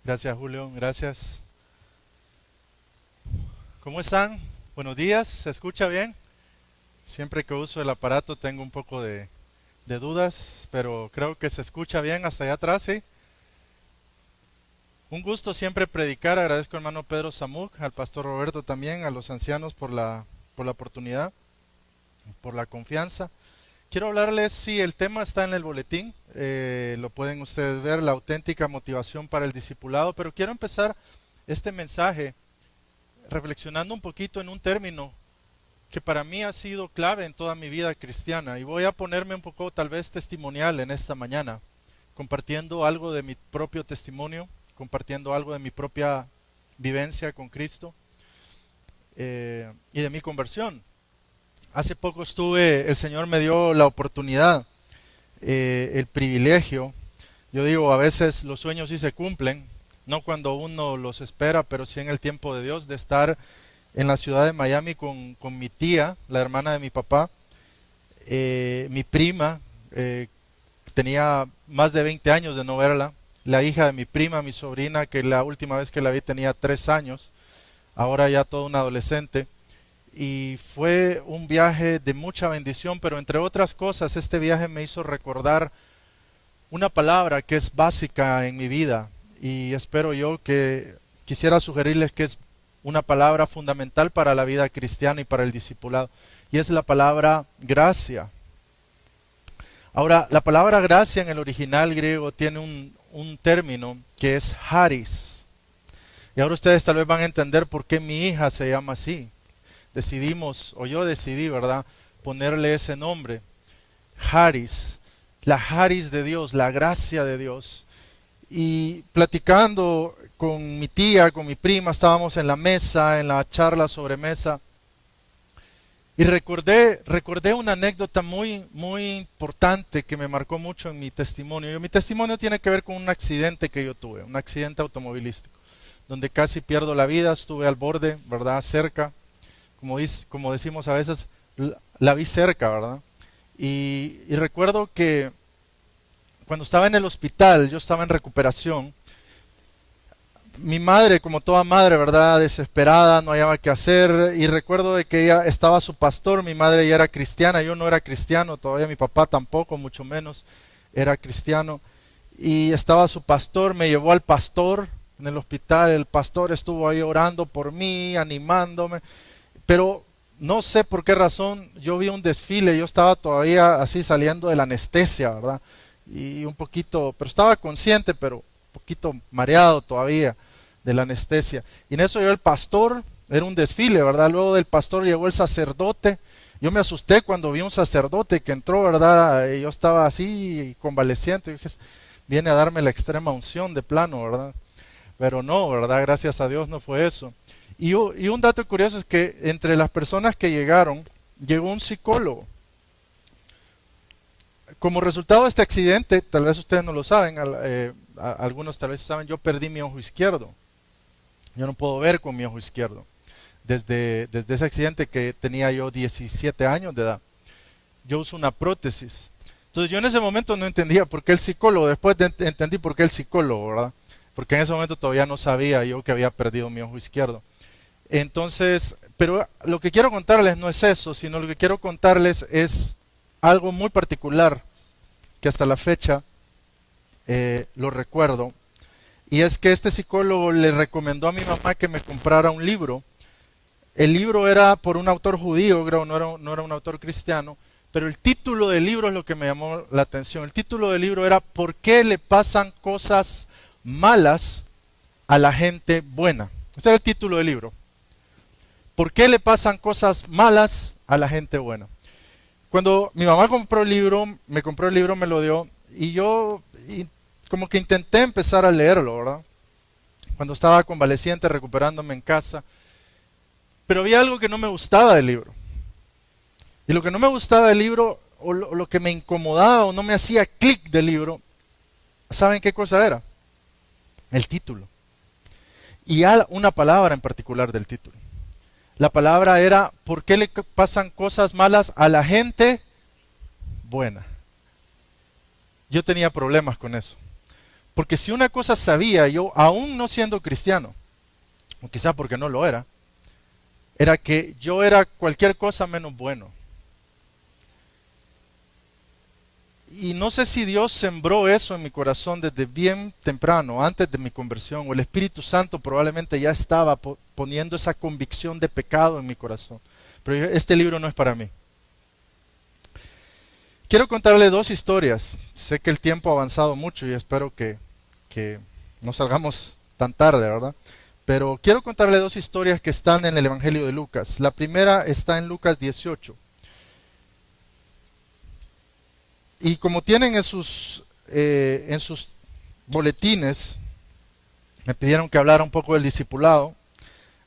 Gracias, Julio. Gracias. ¿Cómo están? Buenos días. ¿Se escucha bien? Siempre que uso el aparato tengo un poco de dudas, pero creo que se escucha bien hasta allá atrás, ¿sí? Un gusto siempre predicar. Agradezco al hermano Pedro Zamuc, al pastor Roberto también, a los ancianos por la oportunidad, por la confianza. Quiero hablarles, sí, el tema está en el boletín, lo pueden ustedes ver, la auténtica motivación para el discipulado, pero quiero empezar este mensaje reflexionando un poquito en un término que para mí ha sido clave en toda mi vida cristiana y voy a ponerme un poco tal vez testimonial en esta mañana, compartiendo algo de mi propio testimonio, compartiendo algo de mi propia vivencia con Cristo y de mi conversión. Hace poco el Señor me dio la oportunidad, el privilegio. Yo digo, a veces los sueños sí se cumplen, no cuando uno los espera, pero sí en el tiempo de Dios, de estar en la ciudad de Miami con mi tía, la hermana de mi papá, mi prima, tenía más de 20 años de no verla, la hija de mi prima, mi sobrina, que la última vez que la vi tenía 3 años, ahora ya toda una adolescente. Y fue un viaje de mucha bendición, pero entre otras cosas, este viaje me hizo recordar una palabra que es básica en mi vida y espero yo que quisiera sugerirles que es una palabra fundamental para la vida cristiana y para el discipulado, y es la palabra gracia. Ahora, la palabra gracia en el original griego tiene un término que es charis, y ahora ustedes tal vez van a entender por qué mi hija se llama así. Yo decidí, ¿verdad?, ponerle ese nombre, charis, la charis de Dios, la gracia de Dios. Y platicando con mi tía, con mi prima, estábamos en la mesa, en la charla sobre mesa, y recordé una anécdota muy importante que me marcó mucho en mi testimonio. Mi testimonio tiene que ver con un accidente que yo tuve, un accidente automovilístico, donde casi pierdo la vida, estuve al borde, ¿verdad?, cerca. Como decimos a veces, la vi cerca, ¿verdad? Y recuerdo que cuando estaba en el hospital, yo estaba en recuperación, mi madre, como toda madre, ¿verdad?, desesperada, no hallaba qué hacer, y recuerdo de que ella estaba su pastor, mi madre ya era cristiana, yo no era cristiano, todavía mi papá tampoco, mucho menos era cristiano, y estaba su pastor, me llevó al pastor en el hospital, el pastor estuvo ahí orando por mí, animándome. Pero no sé por qué razón, yo vi un desfile, yo estaba todavía así saliendo de la anestesia, ¿verdad? Y un poquito, pero estaba consciente, pero un poquito mareado todavía de la anestesia. Y en eso llegó el pastor, era un desfile, ¿verdad? Luego del pastor llegó el sacerdote. Yo me asusté cuando vi un sacerdote que entró, ¿verdad? Y yo estaba así convaleciente, y dije, viene a darme la extrema unción de plano, ¿verdad? Pero no, ¿verdad? Gracias a Dios no fue eso. Y un dato curioso es que entre las personas que llegaron, llegó un psicólogo. Como resultado de este accidente, tal vez ustedes no lo saben, algunos tal vez saben, yo perdí mi ojo izquierdo. Yo no puedo ver con mi ojo izquierdo. Desde ese accidente que tenía yo 17 años de edad. Yo uso una prótesis. Entonces yo en ese momento no entendía por qué el psicólogo, después entendí por qué el psicólogo, ¿verdad? Porque en ese momento todavía no sabía yo que había perdido mi ojo izquierdo. Entonces, pero lo que quiero contarles no es eso, sino lo que quiero contarles es algo muy particular que hasta la fecha lo recuerdo. Y es que este psicólogo le recomendó a mi mamá que me comprara un libro. El libro era por un autor judío, creo, no era un autor cristiano, pero el título del libro es lo que me llamó la atención. El título del libro era ¿Por qué le pasan cosas malas a la gente buena? Este era el título del libro. ¿Por qué le pasan cosas malas a la gente buena? Cuando mi mamá me compró el libro, me lo dio, y yo como que intenté empezar a leerlo, ¿verdad? Cuando estaba convaleciente, recuperándome en casa. Pero había algo que no me gustaba del libro. Y lo que no me gustaba del libro, o lo que me incomodaba o no me hacía clic del libro, ¿saben qué cosa era? El título. Y una palabra en particular del título. La palabra era, ¿por qué le pasan cosas malas a la gente buena? Yo tenía problemas con eso. Porque si una cosa sabía yo, aún no siendo cristiano, o quizás porque no lo era que yo era cualquier cosa menos bueno. Y no sé si Dios sembró eso en mi corazón desde bien temprano, antes de mi conversión, o el Espíritu Santo probablemente ya estaba poniendo esa convicción de pecado en mi corazón. Pero este libro no es para mí. Quiero contarle dos historias. Sé que el tiempo ha avanzado mucho y espero que no salgamos tan tarde, ¿verdad? Pero quiero contarle dos historias que están en el Evangelio de Lucas. La primera está en Lucas 18. Y como tienen en sus boletines, me pidieron que hablara un poco del discipulado.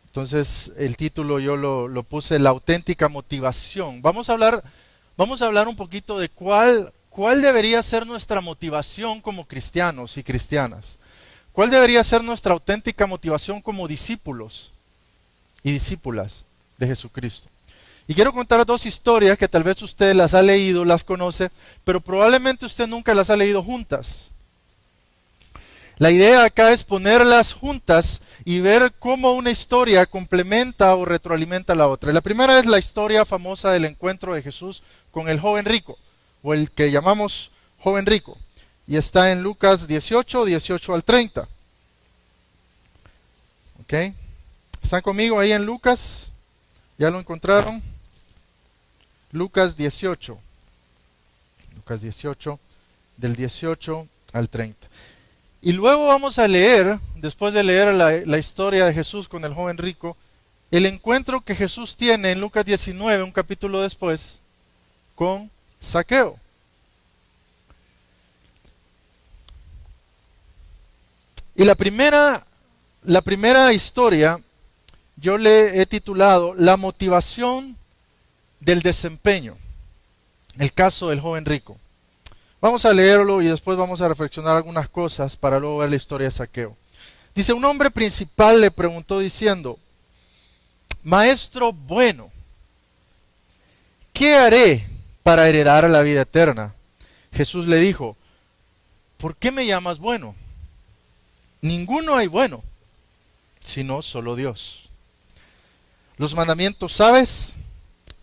Entonces el título yo lo puse La auténtica motivación. Vamos a hablar un poquito de cuál debería ser nuestra motivación como cristianos y cristianas. ¿Cuál debería ser nuestra auténtica motivación como discípulos y discípulas de Jesucristo? Y quiero contar dos historias que tal vez usted las ha leído, las conoce, pero probablemente usted nunca las ha leído juntas. La idea acá es ponerlas juntas y ver cómo una historia complementa o retroalimenta a la otra. Y la primera es la historia famosa del encuentro de Jesús con el joven rico, o el que llamamos joven rico. Y está en Lucas 18, 18 al 30. ¿Ok? ¿Están conmigo ahí en Lucas? ¿Ya lo encontraron? Lucas 18. Lucas 18, del 18 al 30. Y luego vamos a leer, después de leer la historia de Jesús con el joven rico, el encuentro que Jesús tiene en Lucas 19, un capítulo después, con Zaqueo. Y la primera historia yo le he titulado La motivación del desempeño. El caso del joven rico. Vamos a leerlo y después vamos a reflexionar algunas cosas para luego ver la historia de Zaqueo. Dice, un hombre principal le preguntó diciendo, Maestro bueno, ¿qué haré para heredar la vida eterna? Jesús le dijo, ¿por qué me llamas bueno? Ninguno hay bueno, sino solo Dios. Los mandamientos sabes,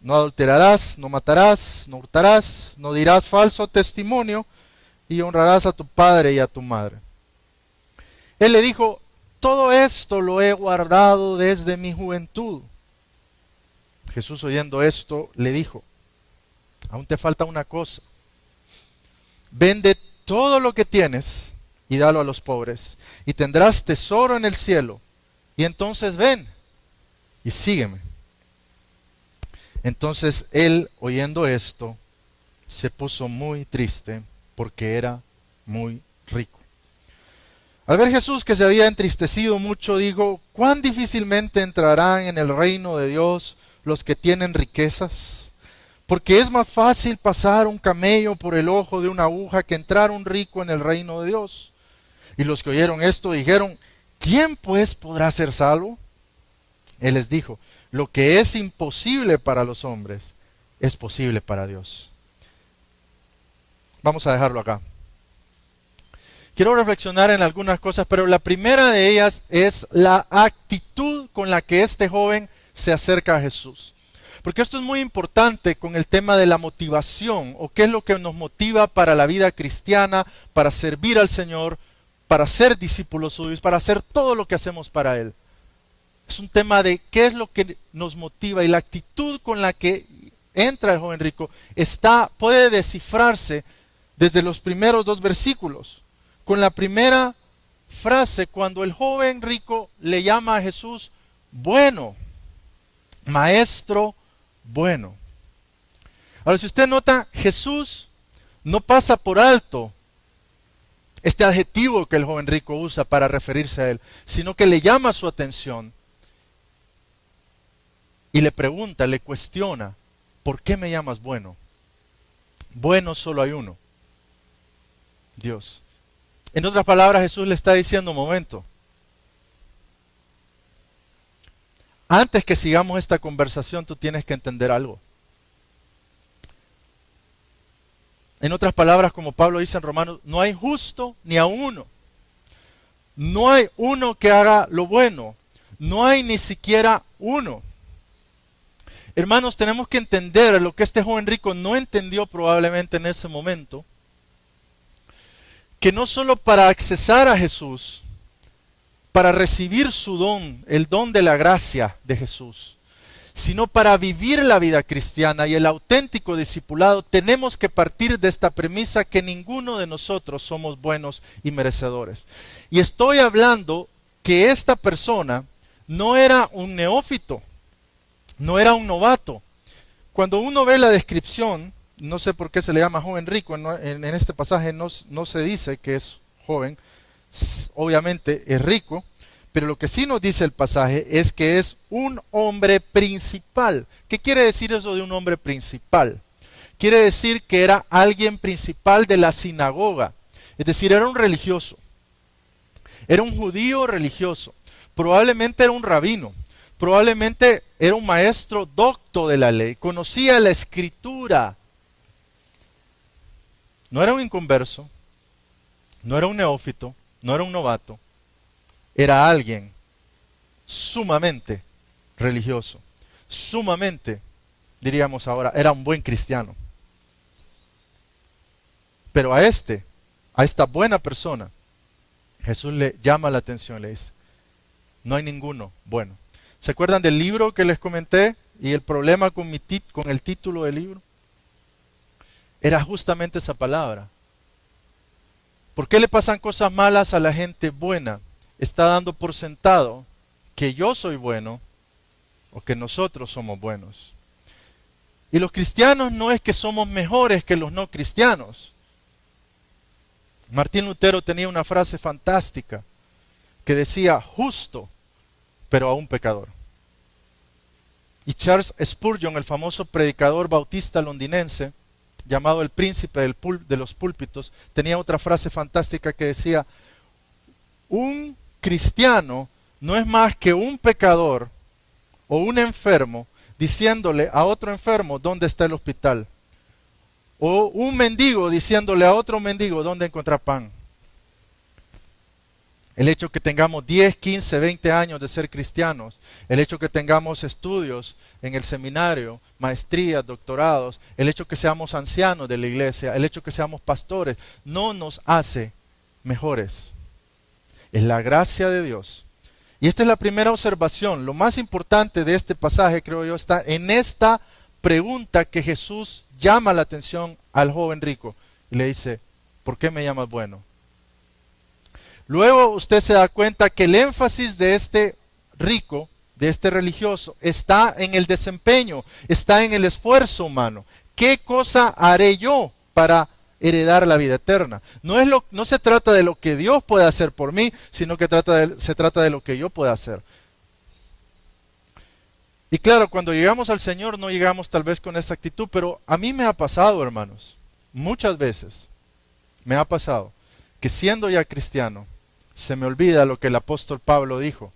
no adulterarás, no matarás, no hurtarás, no dirás falso testimonio y honrarás a tu padre y a tu madre. Él le dijo, todo esto lo he guardado desde mi juventud. Jesús oyendo esto le dijo, aún te falta una cosa. Vende todo lo que tienes y dalo a los pobres, y tendrás tesoro en el cielo. Y entonces ven y sígueme. Entonces él, oyendo esto, se puso muy triste porque era muy rico. Al ver Jesús que se había entristecido mucho, dijo, ¿cuán difícilmente entrarán en el reino de Dios los que tienen riquezas? Porque es más fácil pasar un camello por el ojo de una aguja que entrar un rico en el reino de Dios. Y los que oyeron esto dijeron, ¿quién pues podrá ser salvo? Él les dijo, lo que es imposible para los hombres es posible para Dios. Vamos a dejarlo acá. Quiero reflexionar en algunas cosas, pero la primera de ellas es la actitud con la que este joven se acerca a Jesús. Porque esto es muy importante con el tema de la motivación, o qué es lo que nos motiva para la vida cristiana, para servir al Señor, para ser discípulos suyos, para hacer todo lo que hacemos para Él. Es un tema de qué es lo que nos motiva, y la actitud con la que entra el joven rico puede descifrarse desde los primeros dos versículos. Con la primera frase, cuando el joven rico le llama a Jesús bueno, maestro bueno. Ahora, si usted nota, Jesús no pasa por alto este adjetivo que el joven rico usa para referirse a él, sino que le llama su atención y le pregunta, le cuestiona, ¿por qué me llamas bueno? Bueno solo hay uno, Dios. En otras palabras, Jesús le está diciendo, un momento, antes que sigamos esta conversación, tú tienes que entender algo. En otras palabras, como Pablo dice en Romanos, no hay justo ni a uno. No hay uno que haga lo bueno. No hay ni siquiera uno. Hermanos, tenemos que entender lo que este joven rico no entendió probablemente en ese momento, que no solo para accesar a Jesús, para recibir su don, el don de la gracia de Jesús, sino para vivir la vida cristiana y el auténtico discipulado, tenemos que partir de esta premisa que ninguno de nosotros somos buenos y merecedores. Y estoy hablando que esta persona no era un neófito, no era un novato. Cuando uno ve la descripción, no sé por qué se le llama joven rico, en este pasaje no se dice que es joven, obviamente es rico, pero lo que sí nos dice el pasaje es que es un hombre principal. ¿Qué quiere decir eso de un hombre principal? Quiere decir que era alguien principal de la sinagoga, es decir, era un religioso, era un judío religioso, probablemente era un rabino, probablemente era un maestro docto de la ley, conocía la escritura. No era un inconverso, no era un neófito, no era un novato, era alguien sumamente religioso, sumamente, diríamos ahora, era un buen cristiano. Pero a esta buena persona, Jesús le llama la atención, le dice, no hay ninguno bueno. ¿Se acuerdan del libro que les comenté y el problema con el título del libro? Era justamente esa palabra. ¿Por qué le pasan cosas malas a la gente buena? Está dando por sentado que yo soy bueno o que nosotros somos buenos. Y los cristianos no es que somos mejores que los no cristianos. Martín Lutero tenía una frase fantástica que decía, justo, pero aún pecador. Y Charles Spurgeon, el famoso predicador bautista londinense, llamado el príncipe de los púlpitos, tenía otra frase fantástica que decía, un cristiano no es más que un pecador o un enfermo diciéndole a otro enfermo dónde está el hospital. O un mendigo diciéndole a otro mendigo dónde encontrar pan. El hecho que tengamos 10, 15, 20 años de ser cristianos, el hecho que tengamos estudios en el seminario, maestrías, doctorados, el hecho que seamos ancianos de la iglesia, el hecho que seamos pastores, no nos hace mejores. Es la gracia de Dios. Y esta es la primera observación. Lo más importante de este pasaje, creo yo, está en esta pregunta que Jesús llama la atención al joven rico. Y le dice, ¿por qué me llamas bueno? Luego usted se da cuenta que el énfasis de este rico, de este religioso, está en el desempeño, está en el esfuerzo humano. ¿Qué cosa haré yo para heredar la vida eterna? No se trata de lo que Dios puede hacer por mí, sino que se trata de lo que yo pueda hacer. Y claro, cuando llegamos al Señor no llegamos tal vez con esa actitud, pero a mí me ha pasado, hermanos, muchas veces me ha pasado que siendo ya cristiano, se me olvida lo que el apóstol Pablo dijo.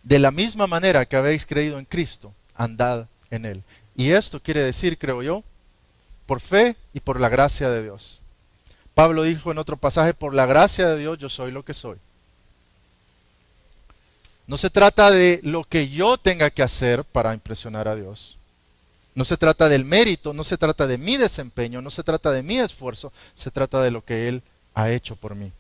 De la misma manera que habéis creído en Cristo, andad en Él. Y esto quiere decir, creo yo, por fe y por la gracia de Dios. Pablo dijo en otro pasaje, por la gracia de Dios yo soy lo que soy. No se trata de lo que yo tenga que hacer para impresionar a Dios. No se trata del mérito, no se trata de mi desempeño, no se trata de mi esfuerzo, se trata de lo que Él ha hecho por mí.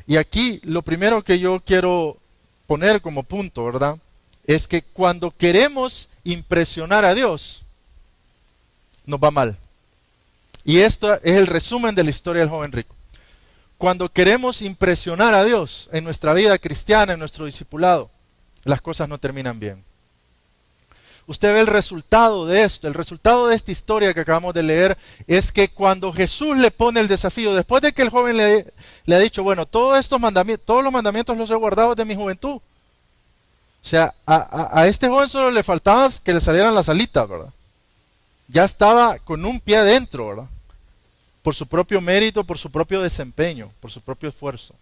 Y aquí lo primero que yo quiero poner como punto, ¿verdad? Es que cuando queremos impresionar a Dios, nos va mal. Y esto es el resumen de la historia del joven rico. Cuando queremos impresionar a Dios en nuestra vida cristiana, en nuestro discipulado, las cosas no terminan bien. Usted ve el resultado de esto, el resultado de esta historia que acabamos de leer es que cuando Jesús le pone el desafío, después de que el joven le ha dicho, bueno, todos los mandamientos los he guardado de mi juventud. O sea, a este joven solo le faltaba que le salieran las alitas, ¿verdad? Ya estaba con un pie adentro, ¿verdad? Por su propio mérito, por su propio desempeño, por su propio esfuerzo.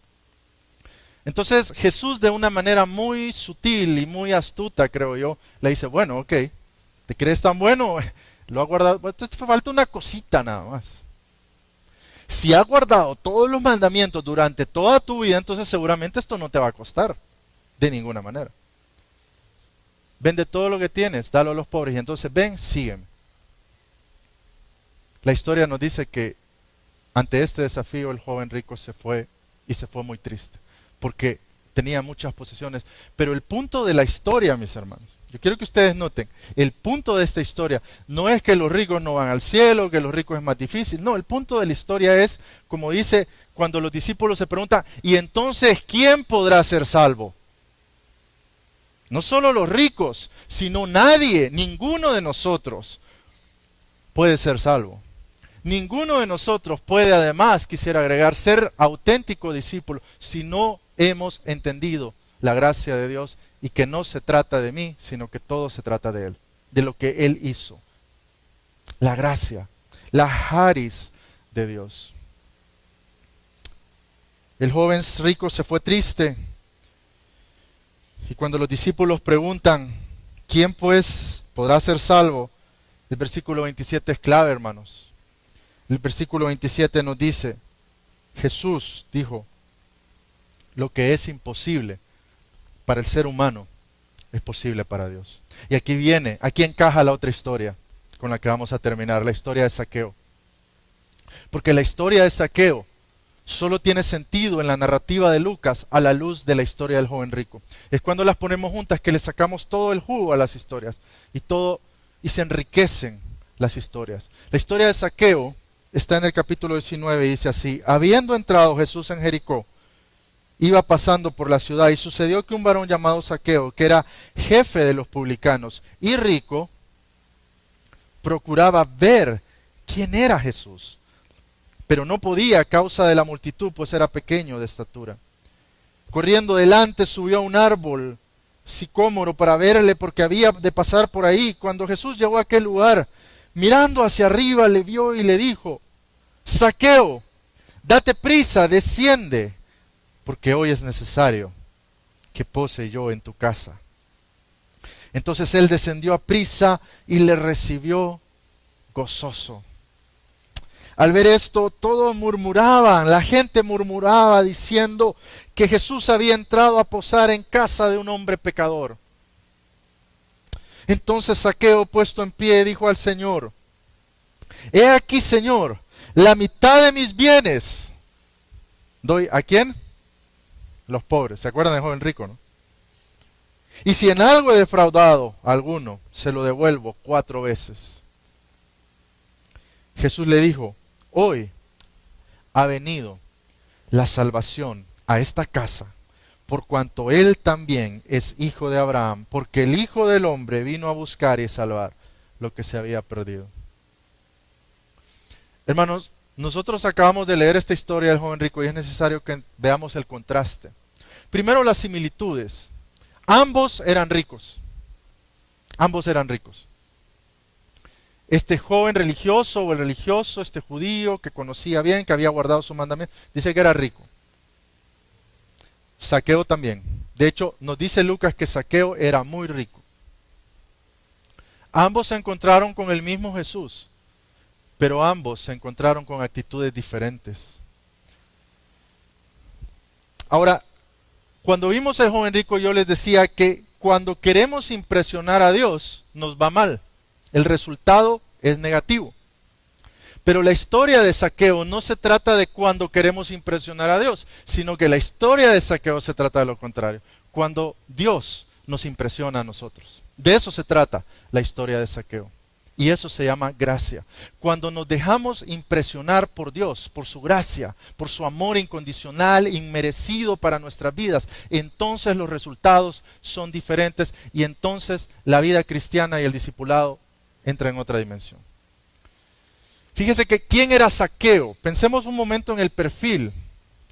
Entonces Jesús, de una manera muy sutil y muy astuta, creo yo, le dice, bueno, ok, ¿te crees tan bueno? Lo ha guardado, te falta una cosita nada más. Si has guardado todos los mandamientos durante toda tu vida, entonces seguramente esto no te va a costar de ninguna manera. Vende todo lo que tienes, dalo a los pobres y entonces ven, sígueme. La historia nos dice que ante este desafío el joven rico se fue y se fue muy triste porque tenía muchas posesiones. Pero el punto de la historia, mis hermanos, yo quiero que ustedes noten, el punto de esta historia no es que los ricos no van al cielo, que los ricos es más difícil. No, el punto de la historia es, como dice, cuando los discípulos se preguntan, ¿y entonces quién podrá ser salvo? No solo los ricos, sino nadie, ninguno de nosotros puede ser salvo. Ninguno de nosotros puede, además, quisiera agregar, ser auténtico discípulo si no hemos entendido la gracia de Dios y que no se trata de mí, sino que todo se trata de Él, de lo que Él hizo. La gracia, la charis de Dios. El joven rico se fue triste y cuando los discípulos preguntan, ¿quién pues podrá ser salvo? El versículo 27 es clave, hermanos. El versículo 27 nos dice, Jesús dijo, lo que es imposible para el ser humano es posible para Dios. Y aquí encaja la otra historia con la que vamos a terminar, la historia de Zaqueo. Porque la historia de Zaqueo solo tiene sentido en la narrativa de Lucas a la luz de la historia del joven rico. Es cuando las ponemos juntas que le sacamos todo el jugo a las historias y se enriquecen las historias. La historia de Zaqueo está en el capítulo 19 y dice así, habiendo entrado Jesús en Jericó, iba pasando por la ciudad y sucedió que un varón llamado Zaqueo, que era jefe de los publicanos y rico, procuraba ver quién era Jesús, pero no podía a causa de la multitud, pues era pequeño de estatura. Corriendo delante subió a un árbol sicómoro para verle porque había de pasar por ahí. Cuando Jesús llegó a aquel lugar, mirando hacia arriba le vio y le dijo, Zaqueo, date prisa, desciende, porque hoy es necesario que pose yo en tu casa. Entonces él descendió a prisa y le recibió gozoso. Al ver esto, todos murmuraban, la gente murmuraba diciendo que Jesús había entrado a posar en casa de un hombre pecador. Entonces Zaqueo, puesto en pie, dijo al Señor, he aquí, Señor, la mitad de mis bienes doy ¿a quién? Los pobres. ¿Se acuerdan del joven rico, no? Y si en algo he defraudado a alguno, se lo devuelvo 4 veces. Jesús le dijo, hoy ha venido la salvación a esta casa, por cuanto él también es hijo de Abraham, porque el Hijo del Hombre vino a buscar y salvar lo que se había perdido. Hermanos, nosotros acabamos de leer esta historia del joven rico y es necesario que veamos el contraste. Primero, las similitudes. Ambos eran ricos. Ambos eran ricos. Este joven religioso o el religioso, este judío que conocía bien, que había guardado su mandamiento, dice que era rico. Zaqueo también. De hecho, nos dice Lucas que Zaqueo era muy rico. Ambos se encontraron con el mismo Jesús, pero ambos se encontraron con actitudes diferentes. Ahora, cuando vimos al joven rico, yo les decía que cuando queremos impresionar a Dios, nos va mal. El resultado es negativo. Pero la historia de Zaqueo no se trata de cuando queremos impresionar a Dios, sino que la historia de Zaqueo se trata de lo contrario. Cuando Dios nos impresiona a nosotros. De eso se trata la historia de Zaqueo. Y eso se llama gracia. Cuando nos dejamos impresionar por Dios, por su gracia, por su amor incondicional, inmerecido para nuestras vidas, entonces los resultados son diferentes y entonces la vida cristiana y el discipulado entra en otra dimensión. Fíjese que ¿quién era Zaqueo? Pensemos un momento en el perfil.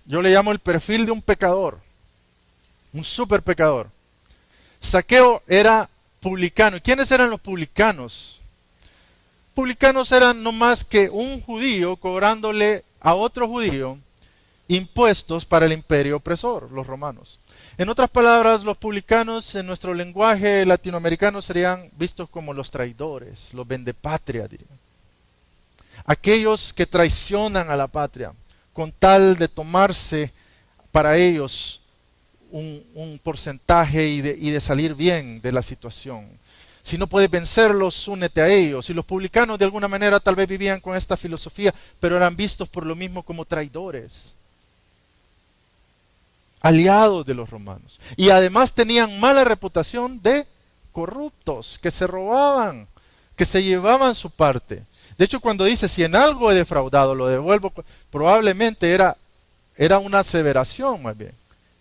Yo le llamo el perfil de un pecador, un super pecador. Zaqueo era publicano. ¿Y quiénes eran los publicanos? Publicanos eran no más que un judío cobrándole a otro judío impuestos para el imperio opresor, los romanos. En otras palabras, los publicanos en nuestro lenguaje latinoamericano serían vistos como los traidores, los vendepatria, dirían. aquellos que traicionan a la patria con tal de tomarse para ellos un porcentaje y de salir bien de la situación. Si no puedes vencerlos, únete a ellos. Y los publicanos de alguna manera tal vez vivían con esta filosofía, pero eran vistos por lo mismo como traidores, aliados de los romanos. Y además tenían mala reputación de corruptos, que se robaban, que se llevaban su parte. De hecho, cuando dice, si en algo he defraudado, lo devuelvo, probablemente era una aseveración más bien.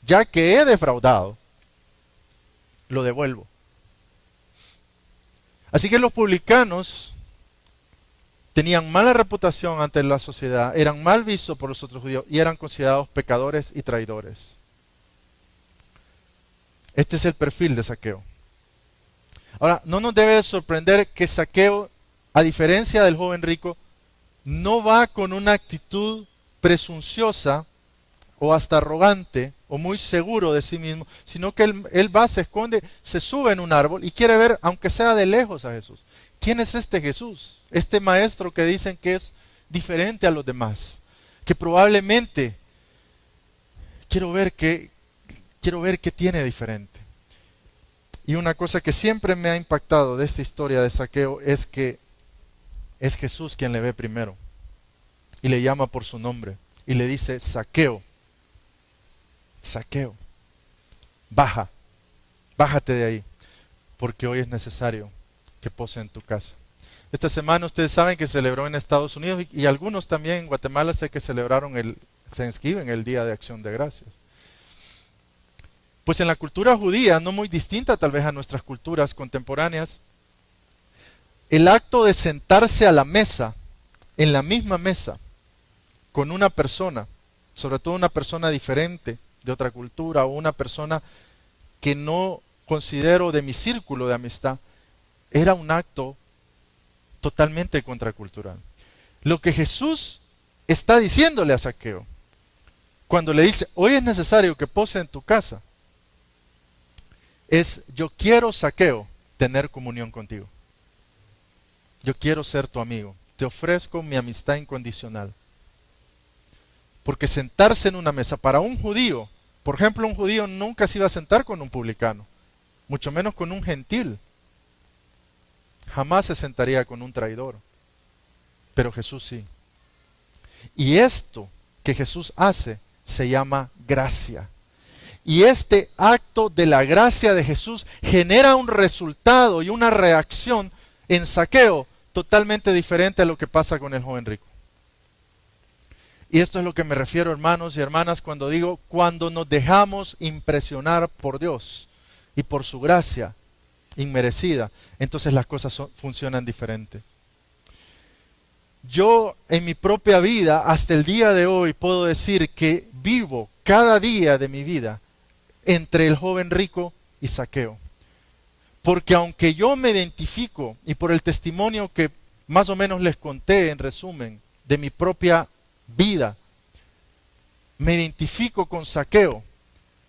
Ya que he defraudado, lo devuelvo. Así que los publicanos tenían mala reputación ante la sociedad, eran mal vistos por los otros judíos y eran considerados pecadores y traidores. Este es el perfil de Zaqueo. Ahora, no nos debe sorprender que Zaqueo, a diferencia del joven rico, no va con una actitud presunciosa o hasta arrogante o muy seguro de sí mismo, sino que él va, se esconde, se sube en un árbol y quiere ver, aunque sea de lejos, a Jesús. ¿Quién es este Jesús? Este maestro que dicen que es diferente a los demás, que probablemente quiero ver qué tiene diferente. Y una cosa que siempre me ha impactado de esta historia de Zaqueo es que es Jesús quien le ve primero y le llama por su nombre y le dice: Zaqueo, Zaqueo, bájate de ahí, porque hoy es necesario que pose en tu casa. Esta semana ustedes saben que celebró en Estados Unidos y algunos también en Guatemala sé que celebraron el Thanksgiving, el Día de Acción de Gracias. Pues en la cultura judía, no muy distinta tal vez a nuestras culturas contemporáneas, el acto de sentarse a la mesa, en la misma mesa, con una persona, sobre todo una persona diferente de otra cultura o una persona que no considero de mi círculo de amistad, era un acto totalmente contracultural. Lo que Jesús está diciéndole a Zaqueo, cuando le dice, hoy es necesario que pose en tu casa, es: yo quiero, Zaqueo, tener comunión contigo. Yo quiero ser tu amigo. Te ofrezco mi amistad incondicional. Porque sentarse en una mesa para un judío, por ejemplo, un judío nunca se iba a sentar con un publicano, mucho menos con un gentil. Jamás se sentaría con un traidor. Pero Jesús sí. Y esto que Jesús hace se llama gracia. Y este acto de la gracia de Jesús genera un resultado y una reacción en Zaqueo totalmente diferente a lo que pasa con el joven rico. Y esto es lo que me refiero, hermanos y hermanas, cuando digo, cuando nos dejamos impresionar por Dios y por su gracia inmerecida, entonces las cosas funcionan diferente. Yo en mi propia vida, hasta el día de hoy, puedo decir que vivo cada día de mi vida entre el joven rico y Zaqueo. Porque aunque yo me identifico, y por el testimonio que más o menos les conté en resumen de mi propia vida, me identifico con Zaqueo,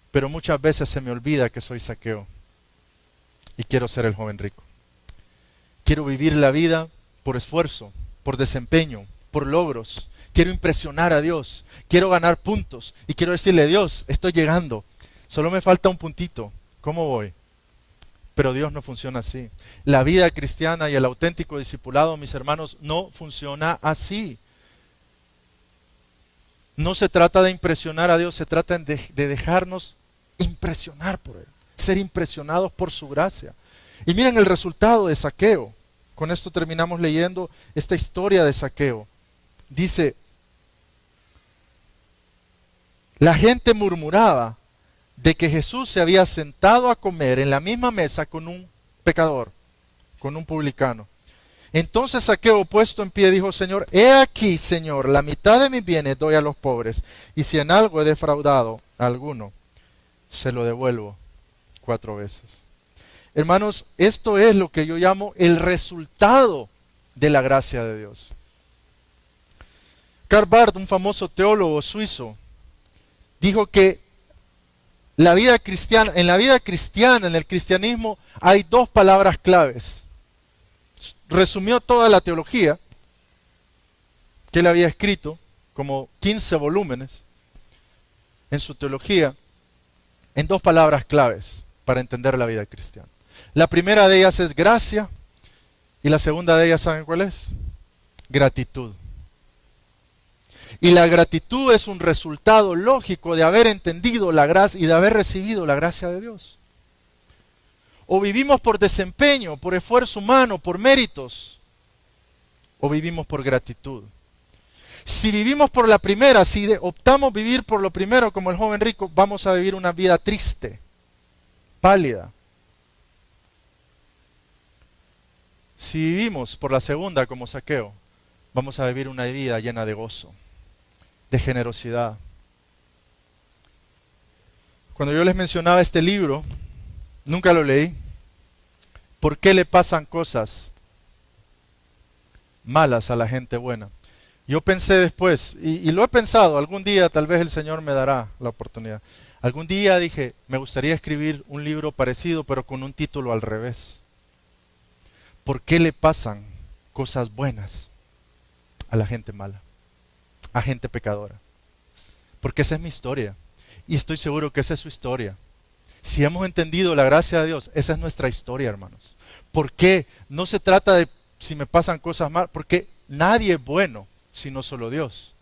pero muchas veces se me olvida que soy Zaqueo y quiero ser el joven rico. Quiero vivir la vida por esfuerzo, por desempeño, por logros. Quiero impresionar a Dios, quiero ganar puntos y quiero decirle: Dios, estoy llegando, solo me falta un puntito, ¿cómo voy? Pero Dios no funciona así. La vida cristiana y el auténtico discipulado, mis hermanos, no funciona así. No se trata de impresionar a Dios, se trata de dejarnos impresionar por Él, ser impresionados por su gracia. Y miren el resultado de Zaqueo. Con esto terminamos leyendo esta historia de Zaqueo. Dice: la gente murmuraba de que Jesús se había sentado a comer en la misma mesa con un pecador, con un publicano. Entonces Zaqueo, puesto en pie, dijo: Señor, he aquí, Señor, la mitad de mis bienes doy a los pobres, y si en algo he defraudado a alguno, se lo devuelvo 4 veces. Hermanos, esto es lo que yo llamo el resultado de la gracia de Dios. Karl Barth, un famoso teólogo suizo, dijo que en la vida cristiana, en el cristianismo, hay 2 palabras claves. Resumió toda la teología que él había escrito, como 15 volúmenes, en su teología, en dos palabras claves para entender la vida cristiana. La primera de ellas es gracia, y la segunda de ellas, ¿saben cuál es? Gratitud. Y la gratitud es un resultado lógico de haber entendido la gracia y de haber recibido la gracia de Dios. O vivimos por desempeño, por esfuerzo humano, por méritos, o vivimos por gratitud. Si vivimos por la primera, si optamos vivir por lo primero como el joven rico, vamos a vivir una vida triste, pálida. Si vivimos por la segunda como Zaqueo, vamos a vivir una vida llena de gozo, de generosidad. Cuando yo les mencionaba este libro, nunca lo leí. ¿Por qué le pasan cosas malas a la gente buena? Yo pensé después, y lo he pensado, algún día tal vez el Señor me dará la oportunidad. Algún día dije, me gustaría escribir un libro parecido, pero con un título al revés. ¿Por qué le pasan cosas buenas a la gente mala, a gente pecadora? Porque esa es mi historia, y estoy seguro que esa es su historia. Si hemos entendido la gracia de Dios, esa es nuestra historia, hermanos. ¿Por qué? No se trata de si me pasan cosas malas, porque nadie es bueno, sino solo Dios.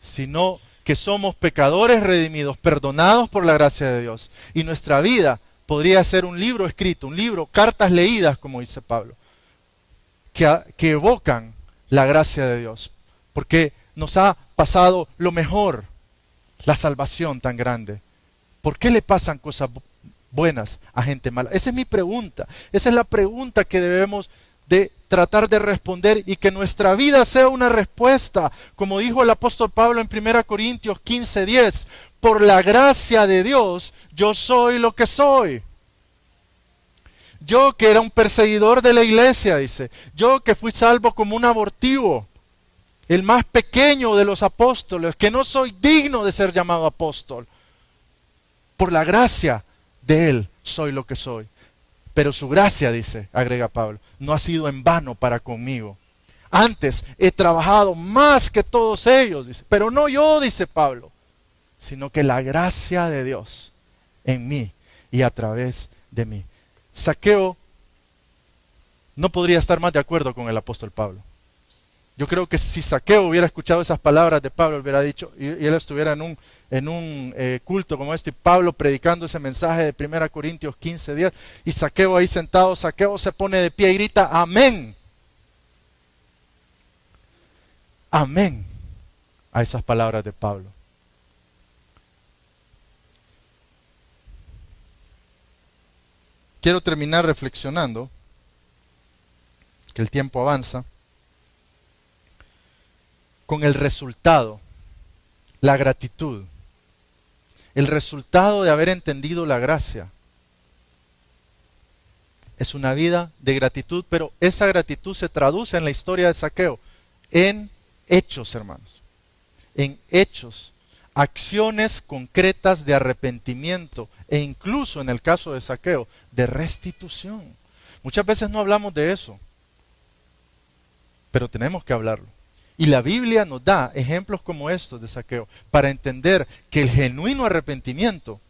Sino que somos pecadores redimidos, perdonados por la gracia de Dios. Y nuestra vida podría ser un libro escrito, un libro, cartas leídas, como dice Pablo, que evocan la gracia de Dios. Porque nos ha pasado lo mejor, la salvación tan grande. ¿Por qué le pasan cosas buenas a gente mala? Esa es mi pregunta. Esa es la pregunta que debemos de tratar de responder, y que nuestra vida sea una respuesta, como dijo el apóstol Pablo en 1 Corintios 15:10, por la gracia de Dios yo soy lo que soy. Yo que era un perseguidor de la iglesia, dice, yo que fui salvo como un abortivo, el más pequeño de los apóstoles, que no soy digno de ser llamado apóstol. Por la gracia de Él soy lo que soy. Pero su gracia, dice, agrega Pablo, no ha sido en vano para conmigo. Antes he trabajado más que todos ellos, dice, pero no yo, dice Pablo, sino que la gracia de Dios en mí y a través de mí. Zaqueo no podría estar más de acuerdo con el apóstol Pablo. Yo creo que si Zaqueo hubiera escuchado esas palabras de Pablo, hubiera dicho, y él estuviera en un culto como este, y Pablo predicando ese mensaje de 1 Corintios 15:10, y Zaqueo ahí sentado, Zaqueo se pone de pie y grita, amén. Amén a esas palabras de Pablo. Quiero terminar reflexionando, que el tiempo avanza, con el resultado, la gratitud. El resultado de haber entendido la gracia es una vida de gratitud, pero esa gratitud se traduce en la historia de Zaqueo en hechos, hermanos. En hechos, acciones concretas de arrepentimiento e incluso en el caso de Zaqueo, de restitución. Muchas veces no hablamos de eso, pero tenemos que hablarlo. Y la Biblia nos da ejemplos como estos de Zaqueo para entender que el genuino arrepentimiento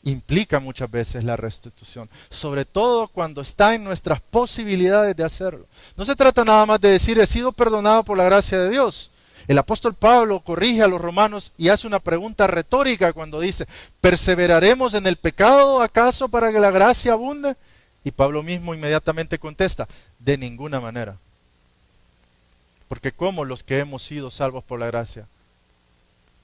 implica muchas veces la restitución, sobre todo cuando está en nuestras posibilidades de hacerlo. No se trata nada más de decir, he sido perdonado por la gracia de Dios. El apóstol Pablo corrige a los romanos y hace una pregunta retórica cuando dice, ¿perseveraremos en el pecado acaso para que la gracia abunde? Y Pablo mismo inmediatamente contesta, de ninguna manera. Porque como los que hemos sido salvos por la gracia,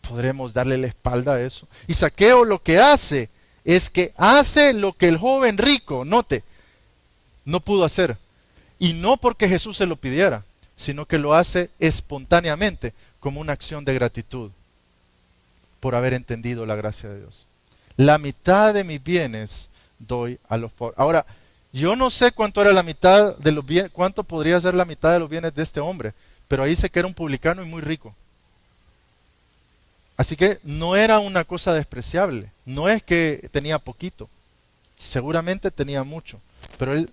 podremos darle la espalda a eso. Y Zaqueo lo que hace es que hace lo que el joven rico, note, no pudo hacer. Y no porque Jesús se lo pidiera, sino que lo hace espontáneamente como una acción de gratitud por haber entendido la gracia de Dios. La mitad de mis bienes doy a los pobres. Ahora, yo no sé cuánto era la mitad de los bienes, cuánto podría ser la mitad de los bienes de este hombre, pero ahí dice que era un publicano y muy rico. Así que no era una cosa despreciable. No es que tenía poquito. Seguramente tenía mucho. Pero él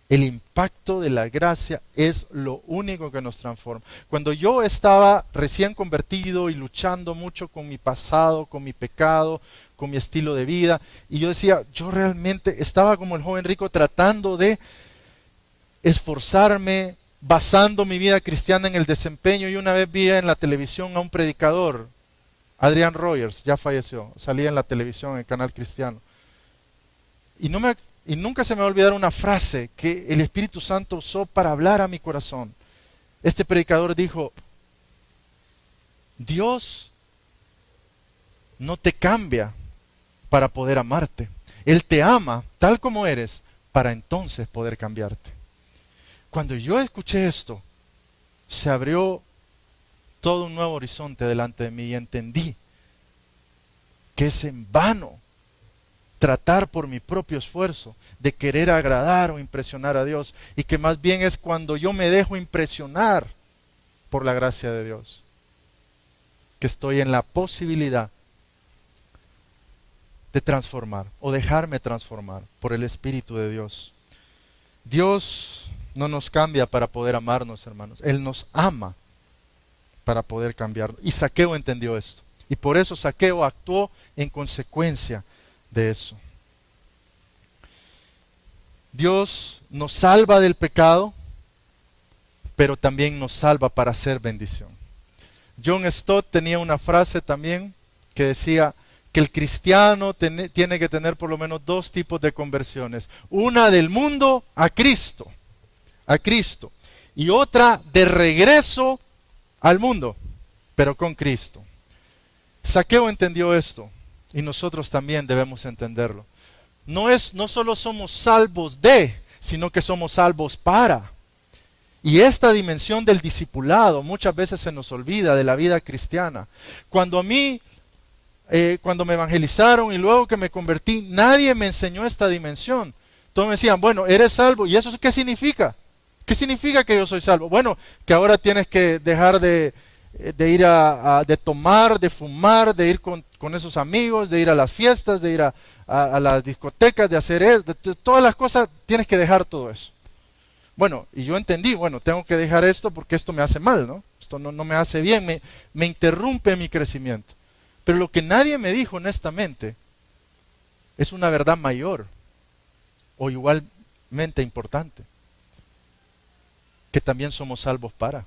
El impacto de la gracia es lo único que nos transforma. Cuando yo estaba recién convertido y luchando mucho con mi pasado, con mi pecado, con mi estilo de vida, y yo decía, yo realmente estaba como el joven rico tratando de esforzarme, basando mi vida cristiana en el desempeño, y una vez vi en la televisión a un predicador, Adrian Rogers, ya falleció, salía en la televisión, en el canal cristiano. Y nunca se me va a olvidar una frase que el Espíritu Santo usó para hablar a mi corazón. Este predicador dijo, Dios no te cambia para poder amarte. Él te ama tal como eres para entonces poder cambiarte. Cuando yo escuché esto, se abrió todo un nuevo horizonte delante de mí y entendí que es en vano tratar por mi propio esfuerzo de querer agradar o impresionar a Dios, y que más bien es cuando yo me dejo impresionar por la gracia de Dios que estoy en la posibilidad de transformar o dejarme transformar por el Espíritu de Dios. Dios no nos cambia para poder amarnos, hermanos. Él nos ama para poder cambiarnos. Y Zaqueo entendió esto. Y por eso Zaqueo actuó en consecuencia de eso. Dios nos salva del pecado, pero también nos salva para hacer bendición. John Stott tenía una frase también que decía que el cristiano tiene que tener por lo menos dos tipos de conversiones. Una del mundo a Cristo, y otra de regreso al mundo, pero con Cristo. Zaqueo entendió esto y nosotros también debemos entenderlo. No solo somos salvos de, sino que somos salvos para. Y esta dimensión del discipulado muchas veces se nos olvida de la vida cristiana. Cuando me evangelizaron y luego que me convertí, nadie me enseñó esta dimensión. Todos me decían, bueno, eres salvo. ¿Y eso qué significa? ¿Qué significa que yo soy salvo? Bueno, que ahora tienes que dejar de ir de tomar, de fumar, de ir con esos amigos, de ir a las fiestas, de ir a las discotecas, de hacer eso, de todas las cosas, tienes que dejar todo eso. Bueno, y yo entendí, bueno, tengo que dejar esto porque esto me hace mal, ¿no? Esto no me hace bien, me interrumpe mi crecimiento. Pero lo que nadie me dijo honestamente es una verdad mayor o igualmente importante, que también somos salvos para.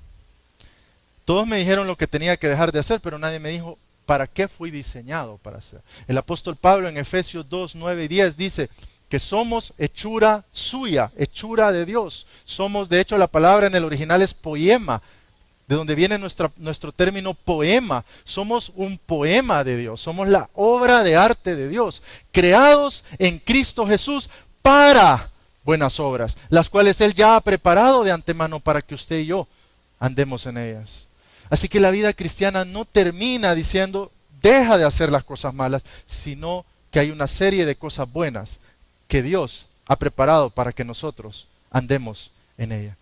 Todos me dijeron lo que tenía que dejar de hacer, pero nadie me dijo para qué fui diseñado para hacer. El apóstol Pablo en Efesios 2, 9 y 10 dice que somos hechura suya, hechura de Dios. Somos, de hecho, la palabra en el original es poema, de donde viene nuestro término poema. Somos un poema de Dios, somos la obra de arte de Dios, creados en Cristo Jesús para buenas obras, las cuales Él ya ha preparado de antemano para que usted y yo andemos en ellas. Así que la vida cristiana no termina diciendo, deja de hacer las cosas malas, sino que hay una serie de cosas buenas que Dios ha preparado para que nosotros andemos en ella.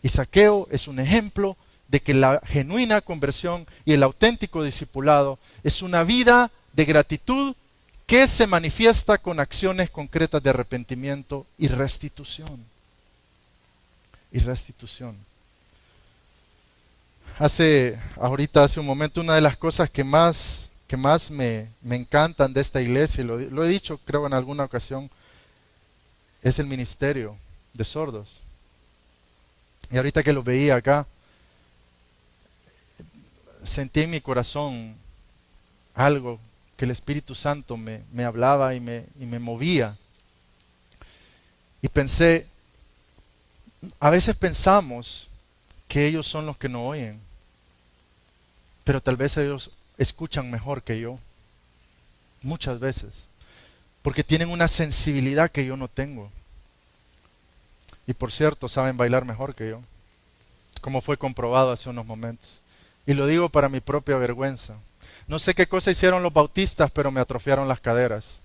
Y Zaqueo es un ejemplo de que la genuina conversión y el auténtico discipulado es una vida de gratitud que se manifiesta con acciones concretas de arrepentimiento y restitución. Hace un momento, una de las cosas que más me encantan de esta iglesia, y lo he dicho creo en alguna ocasión, es el ministerio de sordos. Y ahorita que lo veía acá, sentí en mi corazón algo que el Espíritu Santo me hablaba y me movía. Y pensé, a veces pensamos que ellos son los que no oyen, pero tal vez ellos escuchan mejor que yo, muchas veces, porque tienen una sensibilidad que yo no tengo. Y por cierto, saben bailar mejor que yo, como fue comprobado hace unos momentos. Y lo digo para mi propia vergüenza. No sé qué cosa hicieron los bautistas, pero me atrofiaron las caderas.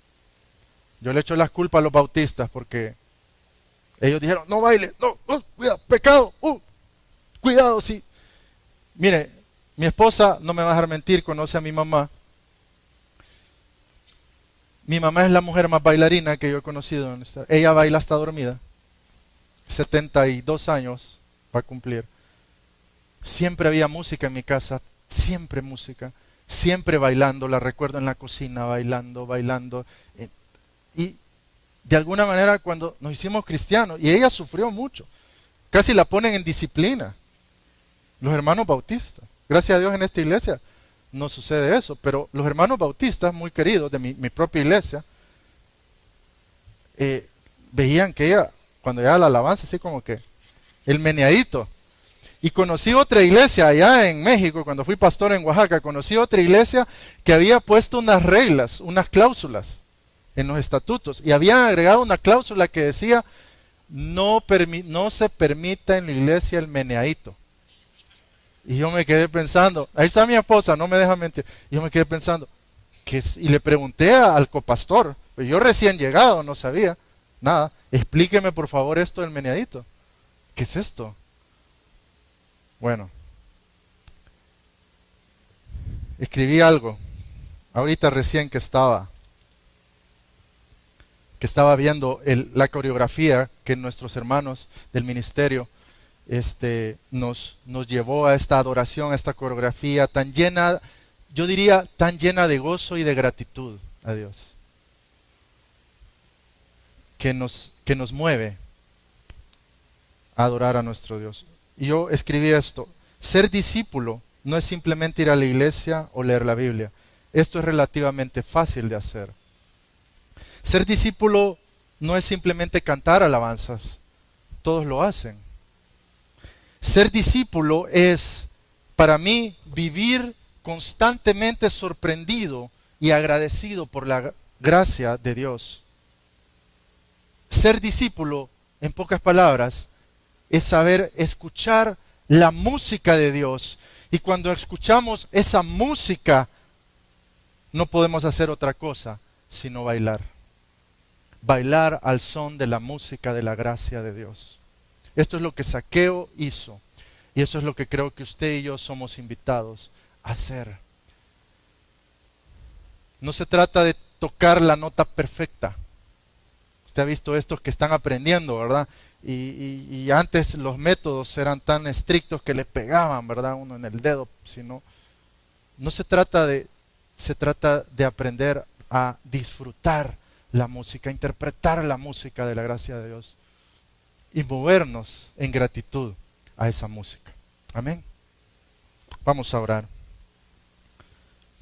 Yo le echo las culpas a los bautistas porque ellos dijeron, no baile, no, cuidado, pecado, cuidado, sí. Mire, mi esposa, no me va a dejar mentir, conoce a mi mamá. Mi mamá es la mujer más bailarina que yo he conocido. Ella baila hasta dormida. 72 años va a cumplir. Siempre había música en mi casa, siempre música, siempre bailando. La recuerdo en la cocina, bailando, bailando. Y de alguna manera cuando nos hicimos cristianos, y ella sufrió mucho, casi la ponen en disciplina, los hermanos bautistas. Gracias a Dios en esta iglesia no sucede eso, pero los hermanos bautistas, muy queridos de mi propia iglesia, veían que ella, cuando llegaba la alabanza, así como que el meneadito. Y conocí otra iglesia allá en México, cuando fui pastor en Oaxaca, conocí otra iglesia que había puesto unas reglas, unas cláusulas en los estatutos, y habían agregado una cláusula que decía, no se permita en la iglesia el meneadito. Y yo me quedé pensando, ahí está mi esposa, no me deja mentir. Y yo me quedé pensando, y le pregunté al copastor, yo recién llegado, no sabía nada, explíqueme por favor esto del meneadito. ¿Qué es esto? Bueno, escribí algo, ahorita recién que estaba viendo la coreografía que nuestros hermanos del ministerio nos llevó a esta adoración, a esta coreografía tan llena, yo diría tan llena de gozo y de gratitud a Dios, que nos mueve a adorar a nuestro Dios. Y yo escribí esto: ser discípulo no es simplemente ir a la iglesia o leer la Biblia. Esto es relativamente fácil de hacer. Ser discípulo no es simplemente cantar alabanzas. Todos lo hacen. Ser discípulo es, para mí, vivir constantemente sorprendido y agradecido por la gracia de Dios. Ser discípulo, en pocas palabras, es saber escuchar la música de Dios. Y cuando escuchamos esa música, no podemos hacer otra cosa sino bailar. Bailar al son de la música de la gracia de Dios. Esto es lo que Zaqueo hizo. Y eso es lo que creo que usted y yo somos invitados a hacer. No se trata de tocar la nota perfecta. Usted ha visto estos que están aprendiendo, ¿verdad? Y antes los métodos eran tan estrictos que le pegaban, ¿verdad? Uno en el dedo. Sino, no se trata de aprender a disfrutar la música, a interpretar la música de la gracia de Dios y movernos en gratitud a esa música. Amén. Vamos a orar.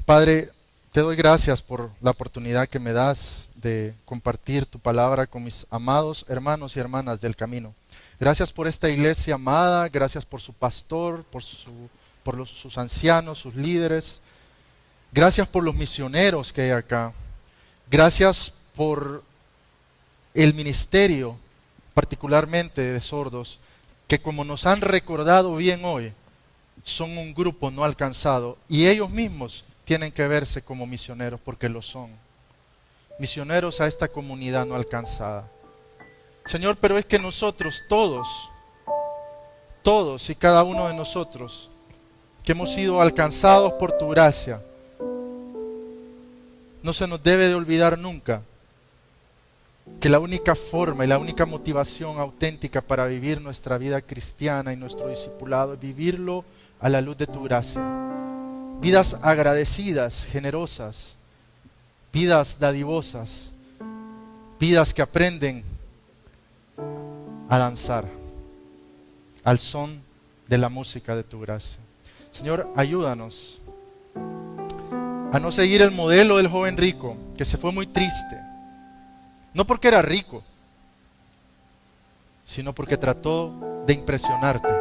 Padre, te doy gracias por la oportunidad que me das de compartir tu palabra con mis amados hermanos y hermanas del camino. Gracias por esta iglesia amada, gracias por su pastor, por sus ancianos, sus líderes. Gracias por los misioneros que hay acá. Gracias por el ministerio, particularmente de sordos, que como nos han recordado bien hoy, son un grupo no alcanzado y ellos mismos tienen que verse como misioneros porque lo son. Misioneros a esta comunidad no alcanzada. Señor, pero es que nosotros todos y cada uno de nosotros, que hemos sido alcanzados por tu gracia, no se nos debe de olvidar nunca que la única forma y la única motivación auténtica para vivir nuestra vida cristiana y nuestro discipulado es vivirlo a la luz de tu gracia. Vidas agradecidas, generosas, vidas dadivosas, vidas que aprenden a danzar al son de la música de tu gracia. Señor, ayúdanos a no seguir el modelo del joven rico que se fue muy triste. No porque era rico, sino porque trató de impresionarte.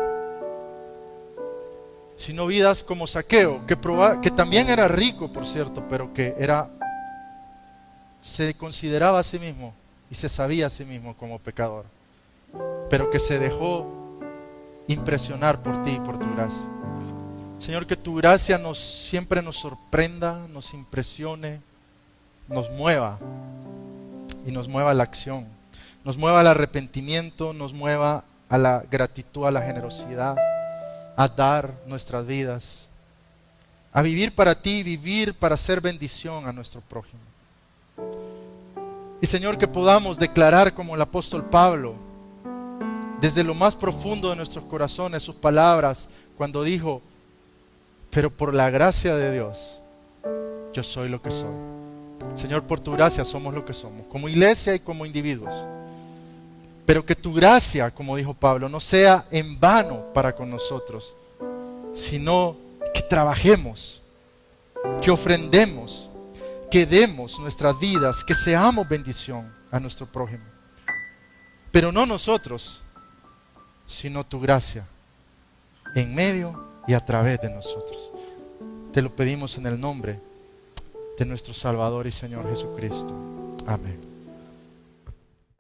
Sino vidas como Zaqueo, que también era rico, por cierto, pero que se consideraba a sí mismo y se sabía a sí mismo como pecador, pero que se dejó impresionar por ti y por tu gracia. Señor, que tu gracia siempre nos sorprenda, nos impresione, nos mueva. Y nos mueva a la acción, nos mueva al arrepentimiento, nos mueva a la gratitud, a la generosidad, a dar nuestras vidas, a vivir para ti, vivir para hacer bendición a nuestro prójimo. Y Señor, que podamos declarar como el apóstol Pablo, desde lo más profundo de nuestros corazones sus palabras cuando dijo: pero por la gracia de Dios, yo soy lo que soy. Señor, por tu gracia somos lo que somos, como iglesia y como individuos. Pero que tu gracia, como dijo Pablo, no sea en vano para con nosotros, sino que trabajemos, que ofrendemos, que demos nuestras vidas, que seamos bendición a nuestro prójimo. Pero no nosotros, sino tu gracia, en medio y a través de nosotros. Te lo pedimos en el nombre de nuestro Salvador y Señor Jesucristo. Amén.